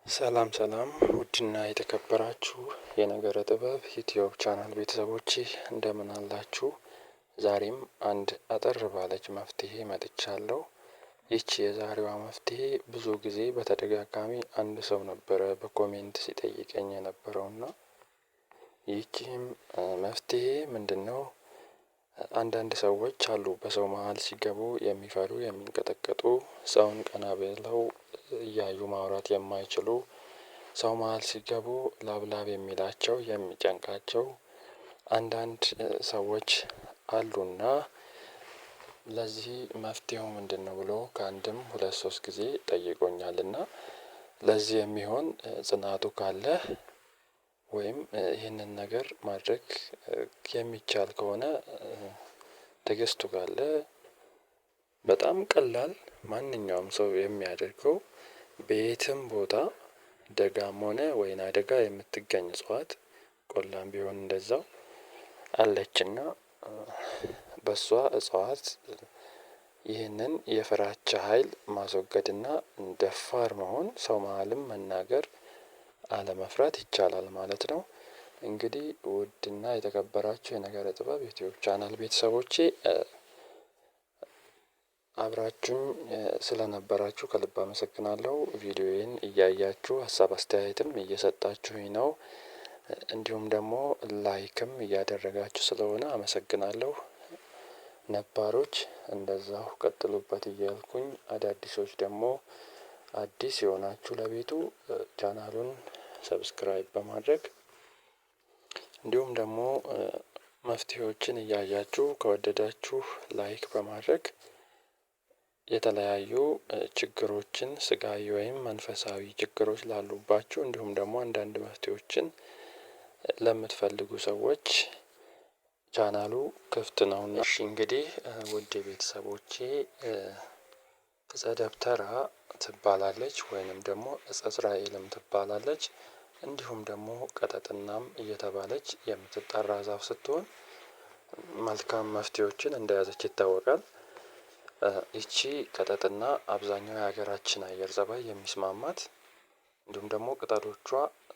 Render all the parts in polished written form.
ሰላም ሰላም ውድና የተከበራችሁ የነገረ ጥበብ ዩቲዩብ ቻናል ቤተሰቦቼ እንደምን አላችሁ? ዛሬም አንድ አጠር ባለች መፍትሄ መጥቻለሁ። ይቺ የዛሬዋ መፍትሄ ብዙ ጊዜ በተደጋጋሚ አንድ ሰው ነበረ በኮሜንት ሲጠይቀኝ የነበረውና ይቺም መፍትሄ ምንድነው? አንዳንድ ሰዎች አሉ በሰው መሃል ሲገቡ የሚፈሩ የሚንቀጠቀጡ ሰውን ቀና ብለው እያዩ ማውራት የማይችሉ ሰው መሃል ሲገቡ ላብላብ የሚላቸው የሚጨንቃቸው አንዳንድ ሰዎች አሉና ለዚህ መፍትሄው ምንድነው ብሎ ከአንድም ሁለት ሶስት ጊዜ ጠይቆኛልና ለዚህ የሚሆን ጽናቱ ካለህ ወይም ይህንን ነገር ማድረግ የሚቻል ከሆነ ትዕግስቱ ካለ በጣም ቀላል ማንኛውም ሰው የሚያደርገው በየትም ቦታ ደጋም ሆነ ወይና ደጋ የምትገኝ እጽዋት ቆላም ቢሆን እንደዛው አለችና በሷ እጽዋት ይህንን የፍራቻ ሀይል ማስወገድና ደፋር መሆን ሰው መሃልም መናገር አለመፍራት ይቻላል ማለት ነው። እንግዲህ ውድና የተከበራችሁ የነገረ ጥበብ ዩቲዩብ ቻናል ቤተሰቦቼ አብራችሁኝ ስለነበራችሁ ከልብ አመሰግናለሁ። ቪዲዮዬን እያያችሁ ሀሳብ አስተያየትም እየሰጣችሁኝ ነው። እንዲሁም ደግሞ ላይክም እያደረጋችሁ ስለሆነ አመሰግናለሁ። ነባሮች እንደዛው ቀጥሉበት እያልኩኝ አዳዲሶች ደግሞ አዲስ የሆናችሁ ለቤቱ ቻናሉን ሰብስክራይብ በማድረግ እንዲሁም ደግሞ መፍትሄዎችን እያያችሁ ከወደዳችሁ ላይክ በማድረግ የተለያዩ ችግሮችን ስጋዊ ወይም መንፈሳዊ ችግሮች ላሉባችሁ እንዲሁም ደግሞ አንዳንድ መፍትሄዎችን ለምትፈልጉ ሰዎች ቻናሉ ክፍት ነውና። እሺ እንግዲህ ውድ ቤተሰቦቼ እፀ ደብተራ ትባላለች ወይንም ደግሞ እፀ እስራኤልም ትባላለች። እንዲሁም ደግሞ ቀጠጥናም እየተባለች የምትጠራ ዛፍ ስትሆን መልካም መፍትሄዎችን እንደያዘች ይታወቃል። ይቺ ቀጠጥና አብዛኛው የሀገራችን አየር ፀባይ የሚስማማት እንዲሁም ደግሞ ቅጠሎቿ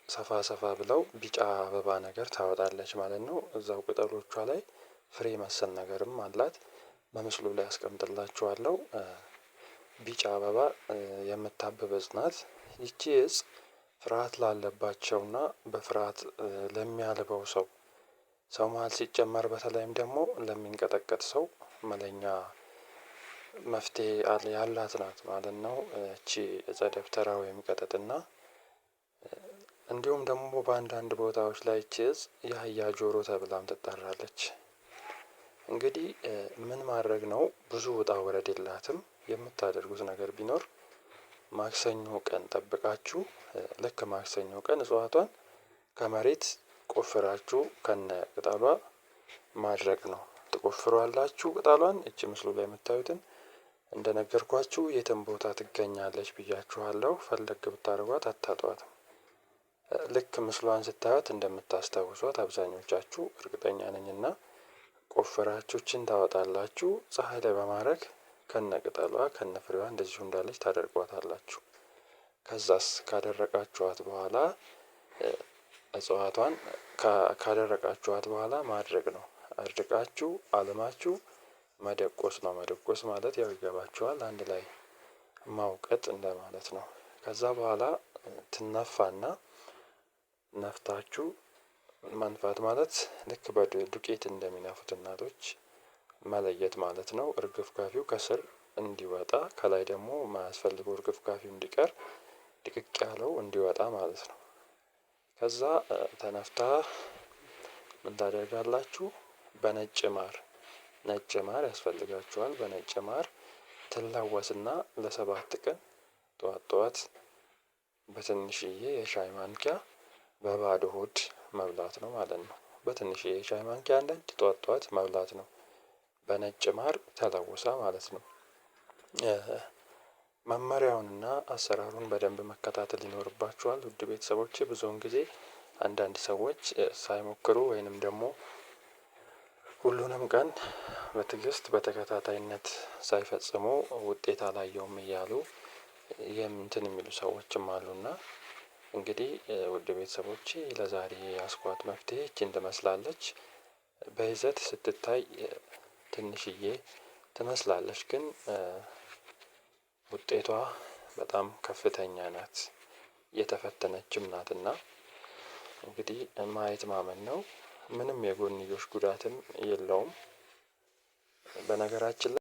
ሰፋ ሰፋ ብለው ቢጫ አበባ ነገር ታወጣለች ማለት ነው። እዛው ቅጠሎቿ ላይ ፍሬ መሰል ነገርም አላት። በምስሉ ላይ አስቀምጥላችኋለሁ። ቢጫ አበባ የምታብብ እፅ ናት። ይቺ እፅ ፍርሃት ላለባቸውና በፍርሃት ለሚያልበው ሰው ሰው መሃል ሲጨመር በተለይም ደግሞ ለሚንቀጠቀጥ ሰው መለኛ መፍትሄ ያላት ናት ማለት ነው። እቺ እፀ ደብተራ ወይም ቀጠጥና እንዲሁም ደግሞ በአንዳንድ ቦታዎች ላይ ይቺ እፅ የአህያ ጆሮ ተብላም ትጠራለች። እንግዲህ ምን ማድረግ ነው? ብዙ ውጣ ውረድ የላትም። የምታደርጉት ነገር ቢኖር ማክሰኞ ቀን ጠብቃችሁ ልክ ማክሰኞ ቀን እጽዋቷን ከመሬት ቆፍራችሁ ከነ ቅጠሏ ማድረቅ ነው። ትቆፍሯላችሁ ቅጠሏን እቺ ምስሉ ላይ የምታዩትን እንደነገርኳችሁ የትም ቦታ ትገኛለች ብያችኋለሁ። ፈለግ ብታደርጓት አታጧትም። ልክ ምስሏን ስታዩት እንደምታስታውሷት አብዛኞቻችሁ እርግጠኛ ነኝና ቆፍራችሁችን ታወጣላችሁ። ፀሀይ ላይ በማድረግ ከነቅጠሏ ከነፍሬዋ እንደዚሁ እንዳለች ታደርጓታላችሁ። ከዛስ ካደረቃችኋት በኋላ እጽዋቷን ካደረቃችኋት በኋላ ማድረቅ ነው። አድርቃችሁ አለማችሁ መደቆስ ነው። መደቆስ ማለት ያው ይገባችኋል አንድ ላይ ማውቀጥ እንደማለት ነው። ከዛ በኋላ ትነፋና ነፍታችሁ መንፋት ማለት ልክ በዱቄት እንደሚነፉት እናቶች መለየት ማለት ነው። እርግፍጋፊው ከስር እንዲወጣ ከላይ ደግሞ የማያስፈልገው እርግፍጋፊው እንዲቀር ድቅቅ ያለው እንዲወጣ ማለት ነው። ከዛ ተነፍታ ምን ታደርጋላችሁ? በነጭ ማር ነጭ ማር ያስፈልጋችኋል። በነጭ ማር ትላወስና ለ7 ቀን ጠዋት ጠዋት በትንሽዬ የሻይ ማንኪያ በባዶ ሆድ መብላት ነው ማለት ነው። በትንሽዬ የሻይ ማንኪያ አንዳንድ ጠዋት ጠዋት መብላት ነው። በነጭ ማር ተለውሳ ማለት ነው። መመሪያውንና አሰራሩን በደንብ መከታተል ይኖርባችኋል። ውድ ቤተሰቦቼ ብዙውን ጊዜ አንዳንድ ሰዎች ሳይሞክሩ ወይንም ደግሞ ሁሉንም ቀን በትዕግስት በተከታታይነት ሳይፈጽሙ ውጤት አላየውም እያሉ እንትን የሚሉ ሰዎችም አሉና እንግዲህ ውድ ቤተሰቦቼ ለዛሬ ያስኳት መፍትሄ ይህችን ትመስላለች። በይዘት ስትታይ ትንሽዬ ትመስላለች፣ ግን ውጤቷ በጣም ከፍተኛ ናት። የተፈተነችም ናትና እንግዲህ ማየት ማመን ነው። ምንም የጎንዮሽ ጉዳትም የለውም። በነገራችን ላይ